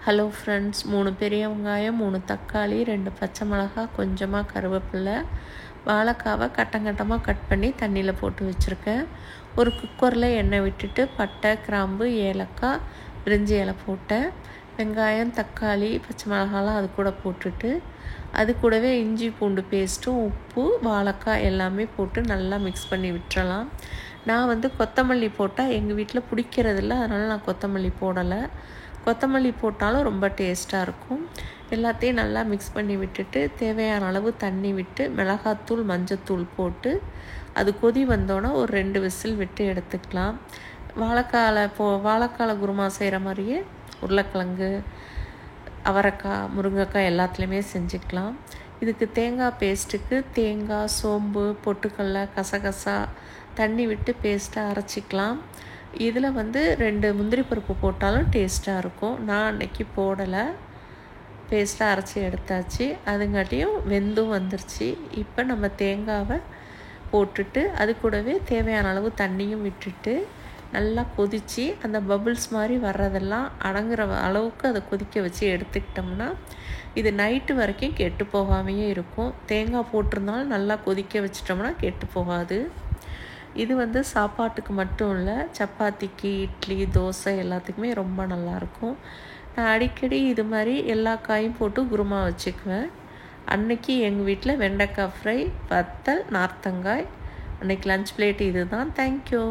Hello friends, 3 பெரிய வெங்காயம், 3 தக்காளி, 2 பச்சை மிளகாய், கொஞ்சமாக கருவேப்பிலை, வாழைக்காவை கட்டமாக கட் பண்ணி தண்ணியில் போட்டு வச்சுருக்கேன். ஒரு குக்கரில் எண்ணெய் விட்டுட்டு பட்டை, கிராம்பு, ஏலக்காய், பிரிஞ்சி இலை போட்டேன். வெங்காயம், தக்காளி, பச்சை மிளகாலாம் அது கூட போட்டுட்டு அது கூடவே இஞ்சி பூண்டு பேஸ்ட்டும், உப்பு, வாழைக்காய் எல்லாமே போட்டு நல்லா மிக்ஸ் பண்ணி விட்டுறலாம். நான் கொத்தமல்லி போட்டால் எங்கள் வீட்டில் பிடிக்கிறதில்ல, அதனால் நான் கொத்தமல்லி போடலை. கொத்தமல்லி போட்டாலும் ரொம்ப டேஸ்ட்டாக இருக்கும். எல்லாத்தையும் நல்லா மிக்ஸ் பண்ணி விட்டுட்டு தேவையான அளவு தண்ணி விட்டு மிளகாத்தூள், மஞ்சத்தூள் போட்டு அது கொதி வந்தோன்னே ஒரு 2 விசில் விட்டு எடுத்துக்கலாம். வாழைக்கால குருமா செய்கிற மாதிரியே உருளைக்கிழங்கு, அவரைக்காய், முருங்கைக்காய் எல்லாத்துலேயுமே செஞ்சுக்கலாம். இதுக்கு தேங்காய் பேஸ்ட்டுக்கு தேங்காய், சோம்பு, பொட்டுக்கடலை, கசகசா தண்ணி விட்டு பேஸ்ட்டாக அரைச்சிக்கலாம். இதில் 2 முந்திரி பருப்பு போட்டாலும் டேஸ்ட்டாக இருக்கும். நான் அன்றைக்கி போடலை, பேஸ்ட்டாக அரைச்சி எடுத்தாச்சு. அதுங்காட்டியும் வெந்தும் வந்துருச்சு. இப்போ நம்ம தேங்காவை போட்டுட்டு அது கூடவே தேவையான அளவு தண்ணியும் விட்டுட்டு நல்லா கொதித்து அந்த பபுள்ஸ் மாதிரி வர்றதெல்லாம் அடங்குற அளவுக்கு அதை கொதிக்க வச்சு எடுத்துக்கிட்டோம்னா இது நைட்டு வரைக்கும் கெட்டு போகாமையே இருக்கும். தேங்காய் போட்டிருந்தாலும் நல்லா கொதிக்க வச்சிட்டோம்னா கெட்டு போகாது. இது சாப்பாட்டுக்கு மட்டும் இல்லை, சப்பாத்திக்கு, இட்லி, தோசை எல்லாத்துக்குமே ரொம்ப நல்லாயிருக்கும். நான் அடிக்கடி இது மாதிரி எல்லா காயும் போட்டு குருமா வச்சுக்குவேன். அன்னைக்கு எங்கள் வீட்டில் வெண்டைக்காய் ஃப்ரை, வத்தல், நார்த்தங்காய். அன்றைக்கி லன்ச் பிளேட் இது தான். தேங்க்யூ.